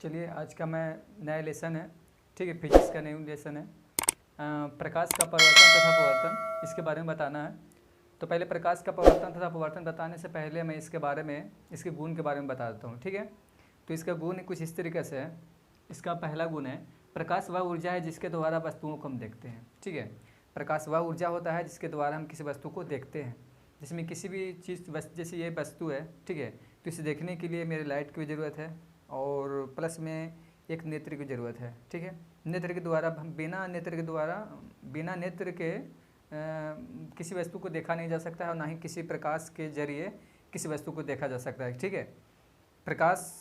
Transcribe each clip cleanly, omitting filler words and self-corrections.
चलिए आज का मैं नया लेसन है, ठीक है, फिजिक्स का न्यू लेसन है। प्रकाश का परिवर्तन तथा अपवर्तन, इसके बारे में बताना है। तो पहले प्रकाश का परिवर्तन तथा अपवर्तन बताने से पहले मैं इसके बारे में, इसके गुण के बारे में बता देता हूँ, ठीक है। तो इसका गुण कुछ इस तरीके से है। इसका पहला गुण है, प्रकाश वह ऊर्जा है जिसके द्वारा वस्तुओं को हम देखते हैं, ठीक है। प्रकाश वह ऊर्जा होता है जिसके द्वारा हम किसी वस्तु को देखते हैं, जिसमें किसी भी चीज़ जैसे ये वस्तु है, ठीक है, तो इसे देखने के लिए मेरे लाइट की ज़रूरत है और प्लस में एक नेत्र की ज़रूरत है, ठीक है। नेत्र के द्वारा हम बिना नेत्र के किसी वस्तु को देखा नहीं जा सकता है और ना ही किसी प्रकाश के जरिए किसी वस्तु को देखा जा सकता है, ठीक है। प्रकाश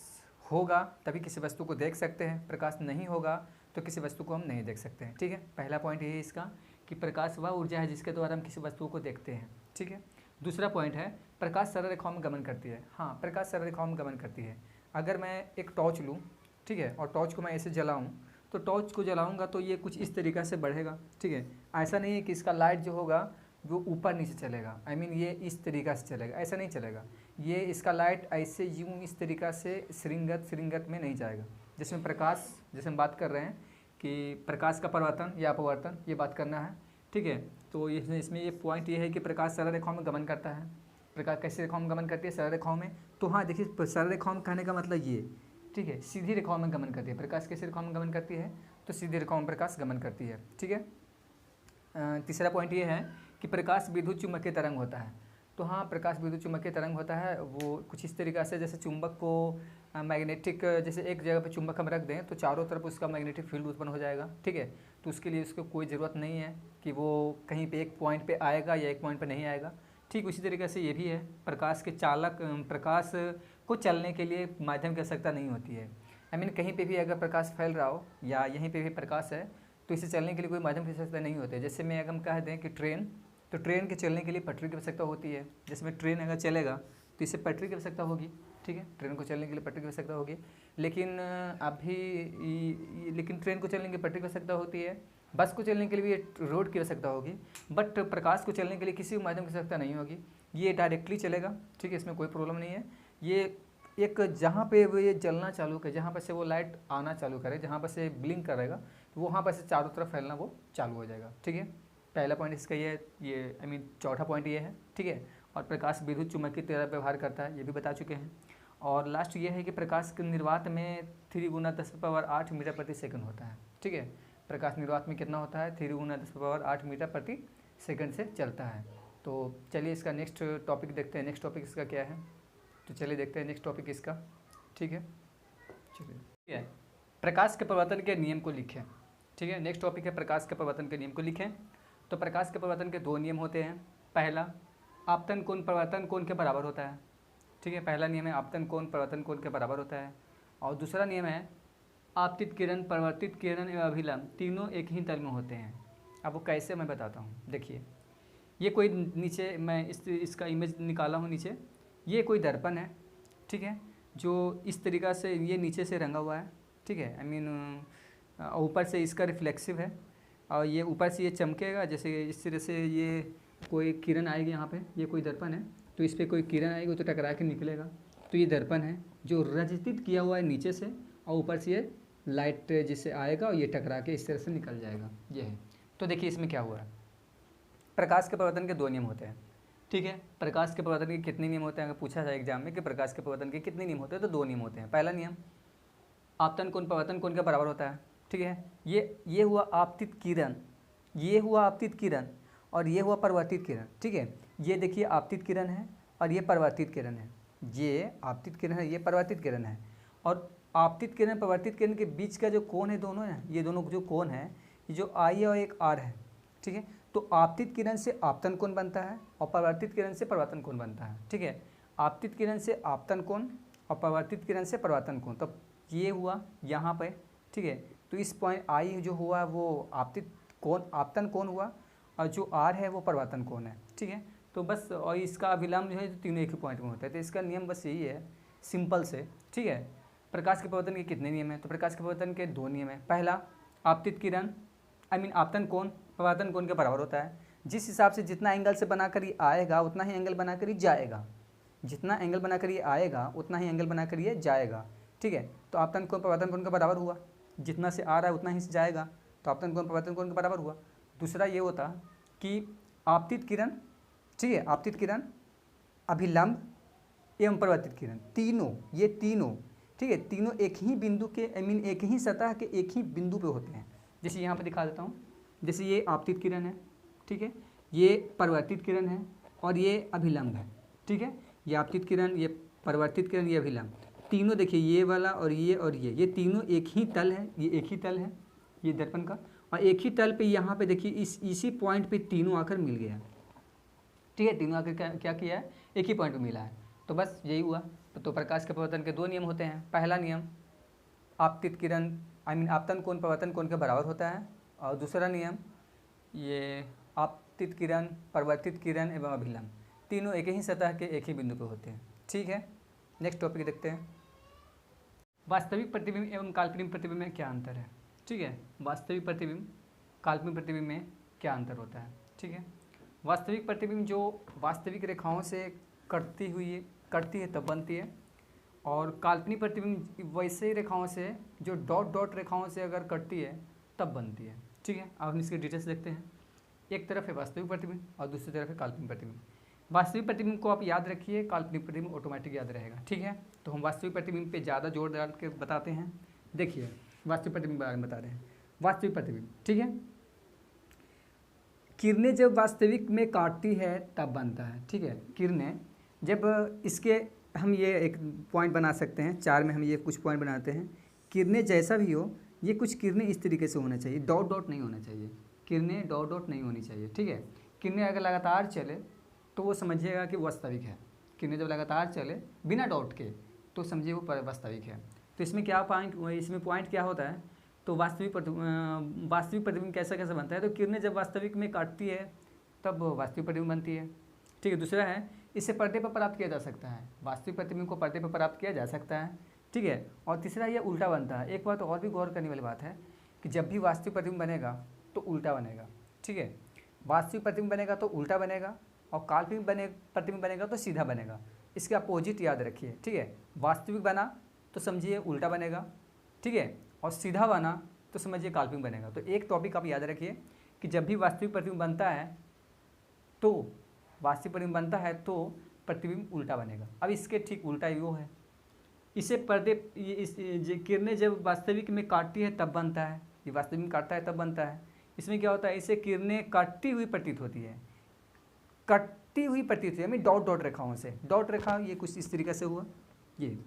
होगा तभी किसी वस्तु को देख सकते हैं, प्रकाश नहीं होगा तो किसी वस्तु को हम नहीं देख सकते हैं, ठीक है। पहला पॉइंट ये है इसका कि प्रकाश वह ऊर्जा है जिसके द्वारा हम किसी वस्तु को देखते हैं, ठीक है। दूसरा पॉइंट है, प्रकाश सरल रेखाओं में गमन करती है। हाँ, प्रकाश सरल रेखाओं में गमन करती है। अगर मैं एक टॉर्च लूँ, ठीक है, और टॉर्च को मैं ऐसे जलाऊँ तो टॉर्च को जलाऊँगा तो ये कुछ इस तरीक़ा से बढ़ेगा, ठीक है। ऐसा नहीं है कि इसका लाइट जो होगा वो ऊपर नीचे चलेगा, ये इस तरीक़ा से चलेगा, ऐसा नहीं चलेगा। ये इसका लाइट ऐसे यूँ इस तरीक़ा से श्रृंगत में नहीं जाएगा। जिसमें प्रकाश, जैसे हम बात कर रहे हैं कि प्रकाश का परिवर्तन या अपवर्तन, ये बात करना है, ठीक है। तो इसमें ये पॉइंट ये है कि प्रकाश सरल रेखाओं में गमन करता है। प्रकाश कैसी रेखाओं में गमन करती है? सरल रेखाओं में। तो हाँ देखिए, सरल रेखाओं में कहने का मतलब ये, ठीक है, सीधी रेखाओं में गमन करती है। प्रकाश कैसी रेखाओं में गमन करती है? तो सीधी रेखाओं में प्रकाश गमन करती है, ठीक है। तीसरा पॉइंट ये है कि प्रकाश विद्युत चुम्बकीय तरंग होता है। तो हाँ, प्रकाश विद्युत चुम्बकीय तरंग होता है। वो कुछ इस तरीक़ा से, जैसे चुंबक को मैग्नेटिक, जैसे एक जगह पे चुंबक हम रख दें तो चारों तरफ उसका मैग्नेटिक फील्ड उत्पन्न हो जाएगा, ठीक है। तो उसके लिए उसको कोई ज़रूरत नहीं है कि वो कहीं पे एक पॉइंट पे आएगा या एक पॉइंट पे नहीं आएगा। ठीक उसी तरीके से ये भी है, प्रकाश को चलने के लिए माध्यम की आवश्यकता नहीं होती है। कहीं पे भी अगर प्रकाश फैल रहा हो या यहीं पे भी प्रकाश है तो इसे चलने के लिए कोई माध्यम की आवश्यकता नहीं होती है। जैसे मैं अगर हम कह दें कि ट्रेन, तो ट्रेन के चलने के लिए पटरी की आवश्यकता होती है। जिसमें ट्रेन अगर चलेगा तो इसे पटरी की आवश्यकता होगी, ठीक है। ट्रेन को चलने के लिए पटरी की आवश्यकता होगी। लेकिन ट्रेन को चलने के लिए पटरी की आवश्यकता होती है, बस को चलने के लिए भी रोड की आवश्यकता होगी, बट प्रकाश को चलने के लिए किसी भी माध्यम की आवश्यकता नहीं होगी। ये डायरेक्टली चलेगा, ठीक है, इसमें कोई प्रॉब्लम नहीं है। ये एक जहाँ पे वो ये जलना चालू करे, जहाँ पर से वो लाइट आना चालू करे, जहाँ पर से ब्लिंक करेगा, तो वहाँ पर से चारों तरफ फैलना वो चालू हो जाएगा, ठीक है। पहला पॉइंट इसका ये चौथा पॉइंट ये है, ठीक है। और प्रकाश विद्युत चुम्बकीय तरह व्यवहार करता है, ये भी बता चुके हैं। और लास्ट ये है कि प्रकाश के निर्वात में 3 × 10⁸ मीटर प्रति सेकंड होता है, ठीक है। प्रकाश निर्वात में कितना होता है? 3 × 10⁸ मीटर प्रति सेकंड से चलता है। तो चलिए इसका नेक्स्ट टॉपिक देखते हैं। नेक्स्ट टॉपिक इसका क्या है? तो चलिए देखते हैं नेक्स्ट टॉपिक इसका, ठीक है। चलिए, ठीक है, प्रकाश के परिवर्तन के नियम को लिखें, ठीक है। नेक्स्ट टॉपिक है प्रकाश के परिवर्तन के नियम को लिखें। तो प्रकाश के परिवर्तन के 2 नियम होते हैं। पहला, आपतन कोण परिवर्तन कोण के बराबर होता है, ठीक है। पहला नियम है आपतन कोण परिवर्तन कोण के बराबर होता है। और दूसरा नियम है आपतित किरण, परावर्तित किरण एवं अभिलंब तीनों एक ही तल में होते हैं। अब वो कैसे, मैं बताता हूँ। देखिए, ये कोई नीचे मैं इसका इमेज निकाला हूँ नीचे। ये कोई दर्पण है, ठीक है, जो इस तरीक़ा से ये नीचे से रंगा हुआ है, ठीक है। ऊपर से इसका रिफ्लेक्सिव है और ये ऊपर से ये चमकेगा। जैसे इस तरह से ये कोई किरण आएगी यहाँ पे, ये कोई दर्पण है तो इस पर कोई किरण आएगी तो टकरा के निकलेगा। तो ये दर्पण है जो रजित किया हुआ है नीचे से, और ऊपर से ये लाइट जिससे आएगा और ये टकरा के इस तरह से निकल जाएगा, ये है। तो देखिए इसमें क्या हुआ है, प्रकाश के परिवर्तन के 2 नियम होते हैं, ठीक है। प्रकाश के परिवर्तन के कितने नियम होते हैं? अगर पूछा जाए एग्जाम में कि प्रकाश के परिवर्तन के कितने नियम होते हैं, तो 2 नियम होते हैं। पहला नियम, आपतन कोण परिवर्तन कोण के बराबर होता है, ठीक है। ये हुआ आपतित किरण, ये हुआ आपतित किरण और ये हुआ परिवर्तित किरण, ठीक है। ये देखिए आपतित किरण है और ये परिवर्तित किरण है। ये आपतित किरण है, ये परिवर्तित किरण है। और आपतित किरण परिवर्तित किरण के बीच का जो कोण है, दोनों है, ये दोनों जो कोण है, ये जो आई है और एक आर है, ठीक है। तो आपतित किरण से आपतन कोण बनता है और परिवर्तित किरण से परिवर्तन कोण बनता है, ठीक है। आपतित किरण से आपतन कोण और परिवर्तित किरण से परिवर्तन कोण। तो ये हुआ यहाँ पे, ठीक है। तो इस पॉइंट आई जो हुआ वो आपतित कोण, आपतन कोण हुआ, और जो आर है वो परिवर्तन कोण है, ठीक है। तो बस, और इसका अभिलंब जो है तो तीनों एक ही पॉइंट में होता है। तो इसका नियम बस यही है, सिंपल से, ठीक है। प्रकाश के परिवर्तन के कितने नियम हैं? तो प्रकाश के परिवर्तन के 2 नियम हैं। पहला, आपतित किरण आपतन कोण परिवर्तन कोण के बराबर होता है। जिस हिसाब से जितना एंगल से बनाकर ये आएगा उतना ही एंगल बनाकर ये जाएगा, जितना एंगल बनाकर ये आएगा उतना ही एंगल बनाकर ये जाएगा। ठीक है। तो आपतन कोण परावर्तन कोण के बराबर हुआ, जितना से आ रहा है उतना ही से जाएगा, तो आपतन कोण परावर्तन कोण के बराबर हुआ। दूसरा ये होता कि आपतित किरण, ठीक है, आपतित किरण, अभिलंब एवं परावर्तित किरण, तीनों, ये तीनों, ठीक है, तीनों एक ही बिंदु के एक ही सतह के एक ही बिंदु पे होते हैं। जैसे यहाँ पे दिखा देता हूँ, जैसे ये आपतित किरण है, ठीक है, ये परावर्तित किरण है और ये अभिलंब है, ठीक है, ये आपतित किरण, ये परावर्तित किरण, ये अभिलंब, तीनों देखिए, ये वाला और ये तीनों एक ही तल है, ये एक ही तल है ये दर्पण का, और एक ही तल पे यहाँ पे देखिए इसी पॉइंट पे तीनों आकर मिल गया, ठीक है, तीनों आकर क्या किया है, एक ही पॉइंट पे मिला है। तो बस यही हुआ। तो प्रकाश के परावर्तन के 2 नियम होते हैं। पहला नियम, आपतित किरण आपतन कोण परावर्तन कोण के बराबर होता है, और दूसरा नियम, ये आपतित किरण, परावर्तित किरण एवं अभिलंब तीनों एक ही सतह के एक ही बिंदु पे होते हैं, ठीक है। नेक्स्ट टॉपिक देखते हैं, वास्तविक प्रतिबिंब एवं काल्पनिक प्रतिबिंब में क्या अंतर है, ठीक है। वास्तविक प्रतिबिंब काल्पनिक प्रतिबिंब में क्या अंतर होता है, ठीक है। वास्तविक प्रतिबिंब जो वास्तविक रेखाओं से कटती है तब बनती है, और काल्पनिक प्रतिबिंब वैसे रेखाओं से जो डॉट डॉट रेखाओं से अगर कटती है तब बनती है, ठीक है। अब हम इसके डिटेल्स देखते हैं। एक तरफ है वास्तविक प्रतिबिंब और दूसरी तरफ है काल्पनिक प्रतिबिंब। वास्तविक प्रतिबिंब को आप याद रखिए, काल्पनिक प्रतिबिंब ऑटोमेटिक याद रहेगा, ठीक है। तो हम वास्तविक प्रतिबिंब पे ज़्यादा जोर डाल के बताते हैं। देखिए वास्तविक प्रतिबिंब के बारे में बता रहे हैं। वास्तविक प्रतिबिंब, ठीक है, किरणें जब वास्तविक में काटती है तब बनता है, ठीक है। किरणें जब इसके हम ये एक पॉइंट बना सकते हैं, 4 में हम ये कुछ पॉइंट बनाते हैं। किरणें जैसा भी हो, ये कुछ किरणें इस तरीके से होना चाहिए, डॉट डॉट नहीं होना चाहिए, किरणें डॉट डॉट नहीं होनी चाहिए, ठीक है। किरणें अगर लगातार चले तो वो समझिएगा कि वास्तविक है। किरणें जब लगातार चले बिना डॉट के तो समझिए वो वास्तविक है। तो इसमें क्या पॉइंट क्या होता है, तो वास्तविक प्रतिबिंब कैसे बनता है, तो किरणें जब वास्तविक में काटती है तब वास्तविक प्रतिबिंब बनती है, ठीक है। दूसरा है, इसे पर्दे पर प्राप्त किया जा सकता है, वास्तविक प्रतिबिंब को पर्दे पर प्राप्त किया जा सकता है, ठीक है। और तीसरा ये उल्टा बनता है। एक बात और भी गौर करने वाली बात है कि जब भी वास्तविक प्रतिबिंब बनेगा तो उल्टा बनेगा, ठीक है। वास्तविक प्रतिबिंब बनेगा तो उल्टा बनेगा, और काल्पनिक प्रतिबिंब बनेगा तो सीधा बनेगा। इसके अपोजिट याद रखिए, ठीक है। वास्तविक बना तो समझिए उल्टा बनेगा, ठीक है, और सीधा बना तो समझिए काल्पनिक बनेगा। तो एक टॉपिक आप याद रखिए कि जब भी वास्तविक प्रतिबिंब बनता है तो प्रतिबिंब उल्टा बनेगा। अब इसके ठीक उल्टा वो है, इसे किरणें जब वास्तविक में काटती है तब बनता है, ये वास्तविक में काटता है तब बनता है। इसमें क्या होता है, इसे किरणें काटती हुई प्रतीत होती है, यानी डॉट डॉट रेखाओं से। डॉट रेखा ये कुछ इस तरीके से हुआ, ये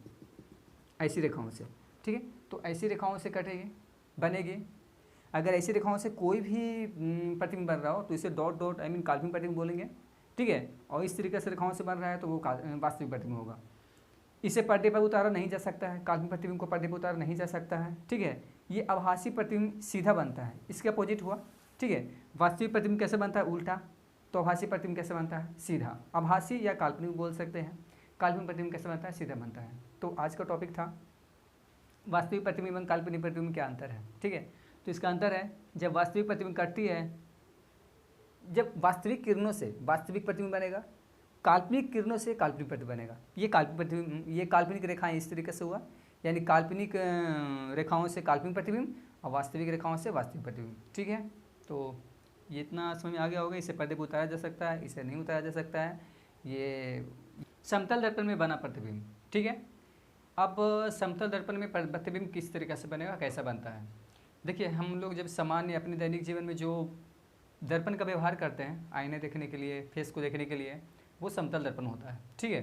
ऐसी रेखाओं से, ठीक है। तो ऐसी रेखाओं से कटेगी, बनेगी। अगर ऐसी रेखाओं से कोई भी प्रतिबिंब बन रहा हो तो इसे डॉट डॉट काल्पनिक प्रतिबिंब बोलेंगे, ठीक है। और इस तरीके से रेखाओं से बन रहा है तो वो वास्तविक प्रतिबिंब होगा। इसे पर्दे पर उतारा नहीं जा सकता है, काल्पनिक प्रतिबिंब को पर्दे पर उतारा नहीं जा सकता है, ठीक है। ये आभासी प्रतिबिंब सीधा बनता है, इसके अपोजिट हुआ, ठीक है। वास्तविक प्रतिबिंब कैसे बनता है, उल्टा। तो आभासी प्रतिबिंब कैसे बनता है, सीधा। आभासी या काल्पनिक बोल सकते हैं। काल्पनिक प्रतिबिंब कैसे बनता है, सीधा बनता है। तो आज का टॉपिक था वास्तविक प्रतिबिंब और काल्पनिक प्रतिबिंब में क्या अंतर है, ठीक है। तो इसका अंतर है, जब वास्तविक प्रतिबिंब कटती है, जब वास्तविक किरणों से वास्तविक प्रतिबिंब बनेगा, काल्पनिक किरणों से काल्पनिक प्रतिबिंब बनेगा। ये काल्पनिक रेखाएं इस तरीके से हुआ, यानी काल्पनिक रेखाओं से काल्पनिक प्रतिबिंब और वास्तविक रेखाओं से वास्तविक प्रतिबिंब, ठीक है। तो ये इतना समझ में आ गया होगा। इसे पर्दे पर उतारा जा सकता है, इसे नहीं उतारा जा सकता है। ये समतल दर्पण में बना प्रतिबिंब, ठीक है। अब समतल दर्पण में प्रतिबिंब किस तरीके से बनेगा, कैसा बनता है। देखिए हम लोग जब सामान्य अपने दैनिक जीवन में जो दर्पण का व्यवहार करते हैं आईने देखने के लिए, फेस को देखने के लिए, वो समतल दर्पण होता है, ठीक है।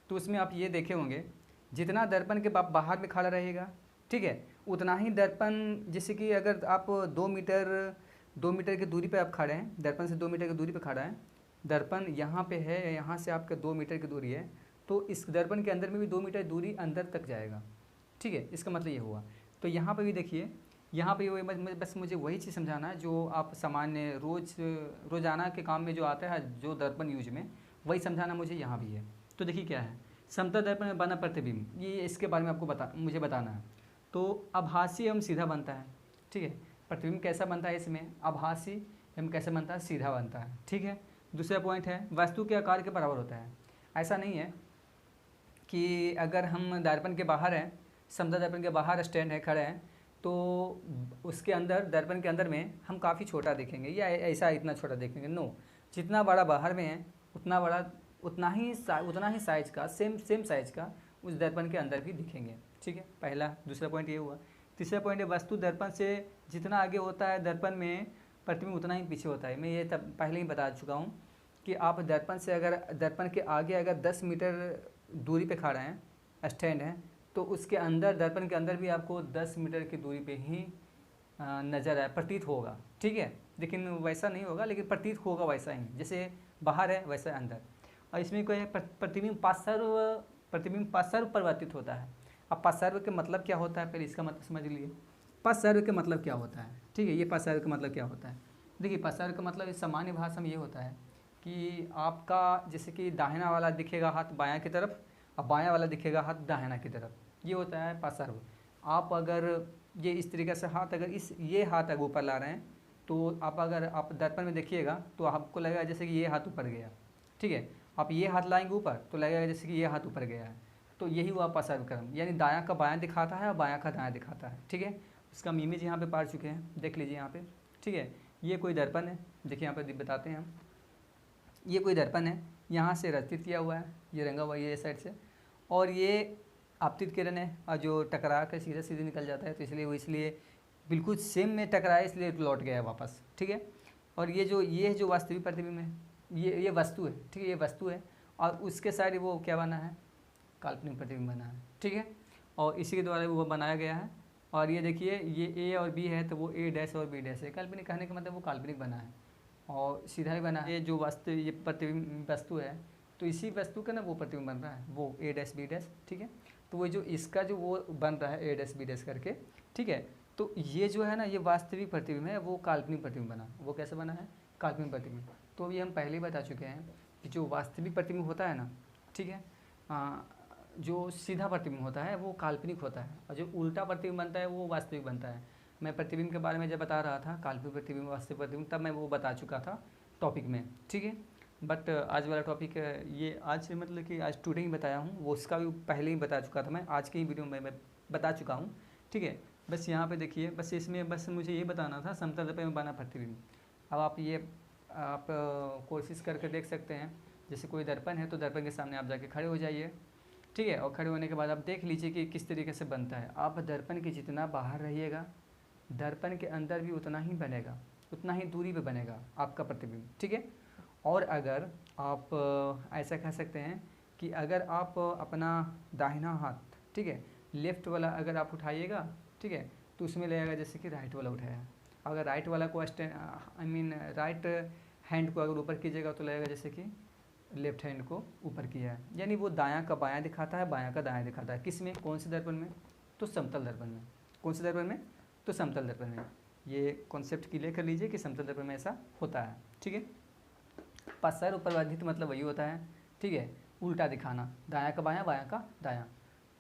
तो उसमें आप ये देखे होंगे, जितना दर्पण के बाहर में खड़ा रहेगा, ठीक है, उतना ही दर्पण, जैसे कि अगर आप 2 मीटर की दूरी पे आप खड़े हैं, दर्पण से 2 मीटर की दूरी पे खड़ा है, दर्पण यहाँ पे है, यहाँ से आपका 2 मीटर की दूरी है, तो इस दर्पण के अंदर में भी 2 मीटर दूरी अंदर तक जाएगा, ठीक है। इसका मतलब ये हुआ। तो यहाँ पे भी देखिए, यहाँ पे बस मुझे वही चीज़ समझाना है जो आप सामान्य रोज़ाना के काम में जो आता है, जो दर्पण यूज में, वही समझाना मुझे यहाँ भी है। तो देखिए क्या है, समतल दर्पण में बना प्रतिबिंब, ये इसके बारे में आपको मुझे बताना है। तो आभासी एवं सीधा बनता है, ठीक है। प्रतिबिंब कैसा बनता है, इसमें आभासी एवं कैसे बनता है, सीधा बनता है, ठीक है। दूसरा पॉइंट है, वस्तु के आकार के बराबर होता है। ऐसा नहीं है कि अगर हम दर्पण के बाहर हैं समतल दर्पण के बाहर स्टैंड है, खड़े हैं, तो उसके अंदर दर्पण के अंदर में हम काफ़ी छोटा देखेंगे या ऐसा इतना छोटा देखेंगे, नो, जितना बड़ा बाहर में है उतना बड़ा उतना ही साइज का सेम साइज का उस दर्पण के अंदर भी दिखेंगे। ठीक है, पहला। दूसरा पॉइंट ये हुआ। तीसरा पॉइंट है वस्तु दर्पण से जितना आगे होता है दर्पण में प्रतिबिंब उतना ही पीछे होता है। मैं ये तब पहले ही बता चुका हूँ कि आप दर्पण से अगर दर्पण के आगे अगर 10 मीटर दूरी पे खड़ा हैं, स्टैंड है, तो उसके अंदर दर्पण के अंदर भी आपको 10 मीटर की दूरी पे ही नज़र आए, प्रतीत होगा। ठीक है, लेकिन वैसा नहीं होगा, लेकिन प्रतीत होगा वैसा ही, जैसे बाहर है वैसा अंदर। और इसमें कोई प्रतिबिंब पार्श्व परिवर्तित होता है। अब पार्श्व के मतलब क्या होता है, पहले इसका मतलब समझ लिए। पार्श्व के मतलब क्या होता है, ठीक है, ये पार्श्व का मतलब क्या होता है। देखिए, पार्श्व का मतलब सामान्य भाषा में ये होता है कि आपका जैसे कि दाहिना वाला दिखेगा हाथ बायां की तरफ और बायां वाला दिखेगा हाथ दाहिना की तरफ, ये होता है पार्श्व। आप अगर ये इस तरीके से हाथ अगर ये हाथ अगर ऊपर ला रहे हैं, तो अगर आप दर्पण में देखिएगा तो आपको लगेगा जैसे कि ये हाथ ऊपर गया। ठीक है, आप ये हाथ लाएंगे ऊपर तो लगेगा जैसे कि ये हाथ ऊपर गया है। तो यही हुआ पार्श्व क्रम, यानी दायां का बायां दिखाता है और बायां का दायां दिखाता है। ठीक है, उसका हम इमेज यहाँ पे पढ़ चुके हैं, देख लीजिए यहाँ पे। ठीक है, ये कोई दर्पण है, देखिए यहाँ पे बताते हैं हम। ये कोई दर्पण है, यहाँ से रचित किया हुआ है, ये रंगा हुआ ये साइड से, और ये आपतित किरण है और जो टकरा कर सीधे सीधे निकल जाता है, तो इसलिए बिल्कुल सेम में टकराए इसलिए लौट गया वापस। ठीक है, और ये जो वास्तविक प्रतिबिंब है, ये वस्तु है। ठीक है, ये वस्तु है और उसके साइड वो क्या बना है, काल्पनिक प्रतिबिंब बना है। ठीक है, और इसी के द्वारा वो बनाया गया है। और ये देखिए, ये ए और बी है तो वो ए डैश और बी डैश है। काल्पनिक कहने का मतलब वो काल्पनिक बना है और सीधा ही बना है। ये जो ये प्रतिबिंब वस्तु है, तो इसी वस्तु का ना वो प्रतिबिंब बन रहा है, वो ए डैश बी डैश। ठीक है, तो वो जो इसका जो वो बन रहा है ए डैश बी डैश करके। ठीक है, तो ये जो है ना, ये वास्तविक प्रतिबिंब है, वो काल्पनिक प्रतिबिंब बना। वो कैसे बना है, काल्पनिक प्रतिबिंब। तो अभी हम पहले ही बता चुके हैं कि जो वास्तविक प्रतिबिंब होता है ना, ठीक है, जो सीधा प्रतिबिंब होता है वो काल्पनिक होता है और जो उल्टा प्रतिबिंब बनता है वो वास्तविक बनता है। मैं प्रतिबिंब के बारे में जब बता रहा था, काल्पनिक प्रतिबिंब वास्तविक प्रतिबिंब, तब मैं वो बता चुका था टॉपिक में। ठीक है, बट आज वाला टॉपिक ये आज मतलब कि आज टुडे ही बताया हूँ, वो उसका भी पहले ही बता चुका था मैं, आज की ही वीडियो में मैं बता चुका हूँ। ठीक है, बस यहाँ पे देखिए, बस इसमें बस मुझे ये बताना था समतल दर्पण में बना प्रतिबिंब। अब आप कोशिश करके देख सकते हैं, जैसे कोई दर्पण है तो दर्पण के सामने आप जाके खड़े हो जाइए। ठीक है, और खड़े होने के बाद आप देख लीजिए कि किस तरीके से बनता है। आप दर्पण के जितना बाहर रहिएगा, दर्पण के अंदर भी उतना ही बनेगा, उतना ही दूरी पे बनेगा आपका प्रतिबिंब। ठीक है, और अगर आप ऐसा कह सकते हैं कि अगर आप अपना दाहिना हाथ, ठीक है, लेफ्ट वाला अगर आप उठाइएगा, ठीक है, तो उसमें लगेगा जैसे कि राइट वाला उठाया। अगर राइट वाला को राइट हैंड को अगर ऊपर कीजिएगा तो लगेगा जैसे कि लेफ्ट हैंड को ऊपर किया है, यानी वो दायां का बायां दिखाता है, बायां का दायां दिखाता है। किस में, कौन से दर्पण में, तो समतल दर्पण में। कौन से दर्पण में, तो समतल दर्पण में। ये कॉन्सेप्ट क्लियर कर लीजिए कि समतल दर्पण में ऐसा होता है। ठीक है, पार्श्व परिवर्तित मतलब वही होता है। ठीक है, उल्टा दिखाना, दायां का बायां, बायां का दायां।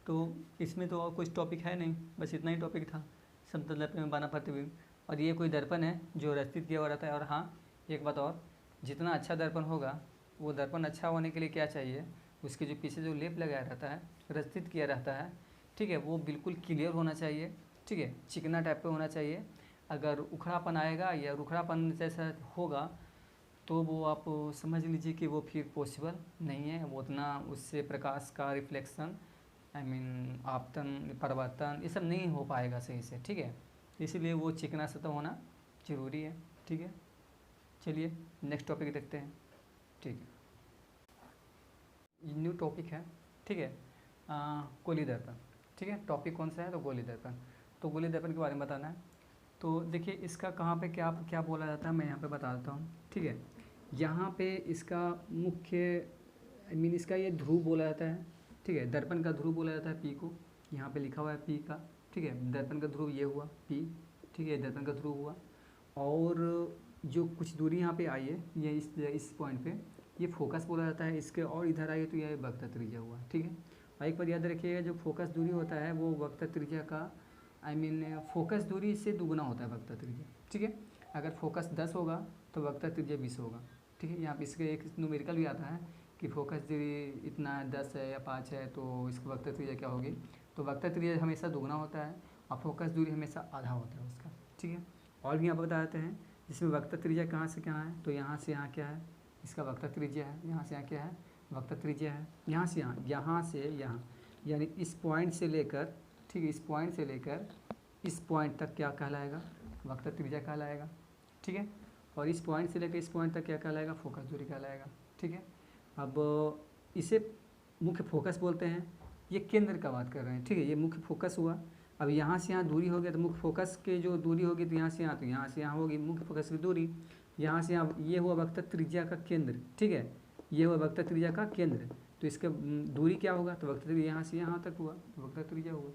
तो इसमें तो और कुछ टॉपिक है नहीं, बस इतना ही टॉपिक था, समतल दर्पण में बना प्रतिबिंब। और ये कोई दर्पण है जो रचित किया हुआ रहता है। और हाँ, एक बात और, जितना अच्छा दर्पण होगा, वो दर्पण अच्छा होने के लिए क्या चाहिए, उसके जो पीछे जो लेप लगाया रहता है, रचित किया रहता है, ठीक है, वो बिल्कुल क्लियर होना चाहिए। ठीक है, चिकना टाइप पे होना चाहिए। अगर उखड़ापन आएगा या रुखड़ापन जैसा होगा तो वो आप समझ लीजिए कि वो फिर पॉसिबल नहीं है, वो उतना उससे प्रकाश का रिफ्लेक्शन आपतन परिवर्तन ये सब नहीं हो पाएगा सही से। ठीक है, इसीलिए वो चिकना सतह होना ज़रूरी है। ठीक है, चलिए नेक्स्ट टॉपिक देखते हैं। ठीक है, न्यू टॉपिक है। ठीक है, गोली दर्पण। ठीक है, टॉपिक कौन सा है, तो गोली दर्पण। तो गोली दर्पण के बारे में बताना है। तो देखिए, इसका कहाँ पे क्या क्या बोला जाता है, मैं यहाँ पे बता देता हूँ। ठीक है, यहाँ पे इसका मुख्य इसका ये ध्रुव बोला जाता है। ठीक है, दर्पण का ध्रुव बोला जाता है पी को, यहाँ पे लिखा हुआ है पी का। ठीक है, दर्पण का ध्रुव ये हुआ पी। ठीक है, दर्पण का ध्रुव हुआ, और जो कुछ दूरी यहाँ पे आई है, ये इस पॉइंट पे ये फोकस बोला जाता है इसके, और इधर आइए तो यह वक्रता त्रिज्या हुआ। ठीक है, और एक बार याद रखिएगा, जो फोकस दूरी होता है वो वक्रता त्रिज्या का फोकस दूरी से दुगुना होता है वक्रता त्रिज्या। ठीक है, अगर फोकस 10 होगा तो वक्रता त्रिज्या 20 होगा। ठीक है, यहाँ पे इसके एक न्यूमेरिकल भी आता है कि फोकस दूरी इतना है 10 है या 5 है तो इसकी वक्र त्रिज्या क्या होगी। तो वक्र त्रिज्या हमेशा दोगुना होता है और फोकस दूरी हमेशा आधा होता है उसका, ठीक है। और भी यहाँ पर बता देते हैं जिसमें वक्र त्रिज्या कहाँ से कहाँ है, तो यहाँ से यहाँ क्या है, इसका वक्र त्रिज्या है, यहाँ से यहाँ क्या है, वक्र त्रिज्या है, यहाँ से यहाँ, यहाँ से यहाँ, यानी इस पॉइंट से लेकर, ठीक है, इस पॉइंट से लेकर इस पॉइंट तक क्या कहलाएगा, वक्र त्रिज्या कहलाएगा, ठीक है। और इस पॉइंट से लेकर इस पॉइंट तक क्या कहलाएगा, फोकस दूरी कहलाएगा, ठीक है। अब इसे मुख्य फोकस बोलते हैं, ये केंद्र का बात कर रहे हैं, ठीक है, ये मुख्य फोकस हुआ। अब यहाँ से यहाँ दूरी हो गया तो मुख्य फोकस के जो दूरी होगी तो यहाँ से यहाँ होगी मुख्य फोकस की दूरी, यहाँ से यहाँ, ये हुआ वक्र त्रिज्या का केंद्र, ठीक है, ये हुआ वक्र त्रिज्या का केंद्र। तो इसका दूरी क्या होगा, तो वक्र त्रिज्या यहाँ से यहाँ तक हुआ तो वक्र त्रिज्या हुआ,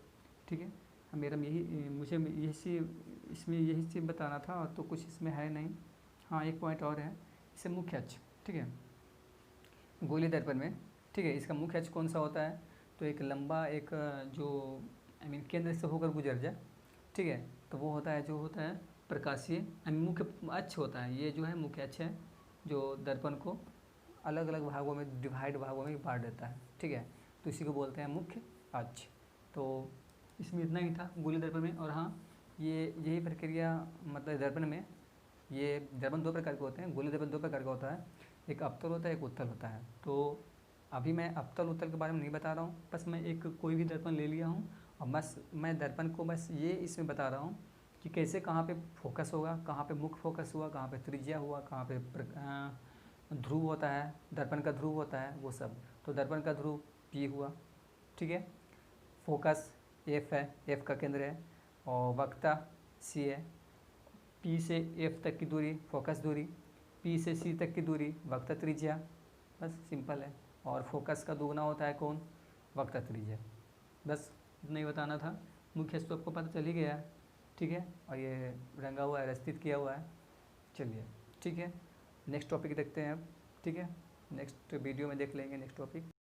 ठीक है। मेरा मुझे यही इसमें यही चीज़ बताना था और तो कुछ इसमें है नहीं। हाँ, एक पॉइंट और है, इसे मुख्य अक्ष, ठीक है, गोलीय दर्पण में, ठीक है, इसका मुख्य अक्ष कौन सा होता है, तो एक लंबा एक जो केंद्र से होकर गुजर जाए, ठीक है, तो वो होता है जो होता है प्रकाशीय मुख्य अक्ष होता है। ये जो है मुख्य अक्ष है जो दर्पण को अलग अलग भागों में भागों में बांट देता है, ठीक है, तो इसी को बोलते हैं मुख्य अक्ष। तो इसमें इतना ही था गोलीय दर्पण में। और हाँ, ये यही प्रक्रिया मतलब दर्पण में, ये दर्पण दो प्रकार के होते हैं, गोलीय दर्पण दो प्रकार का होता है, एक अवतल होता है, एक उत्तल होता है। तो अभी मैं अवतल उत्तल के बारे में नहीं बता रहा हूँ, बस मैं एक कोई भी दर्पण ले लिया हूँ और बस मैं दर्पण को बस ये इसमें बता रहा हूँ कि कैसे कहाँ पे फोकस होगा, कहाँ पे मुख्य फोकस हुआ, कहाँ पे त्रिज्या हुआ, कहाँ पे ध्रुव होता है, दर्पण का ध्रुव होता है, वो सब। तो दर्पण का ध्रुव P हुआ, ठीक है, फोकस F है, F का केंद्र है, और वक्रता C है, P से F तक की दूरी फोकस दूरी, P से C तक की दूरी वक्र त्रिज्या, बस सिंपल है। और फोकस का दोगुना होता है कौन, वक्र त्रिज्या। बस इतना ही बताना था। मुख्य अक्ष तो आपको पता चल ही गया है, ठीक है, और ये रंगा हुआ है, रस्तित किया हुआ है। चलिए, ठीक है, नेक्स्ट टॉपिक देखते हैं अब, ठीक है, नेक्स्ट वीडियो में देख लेंगे नेक्स्ट टॉपिक।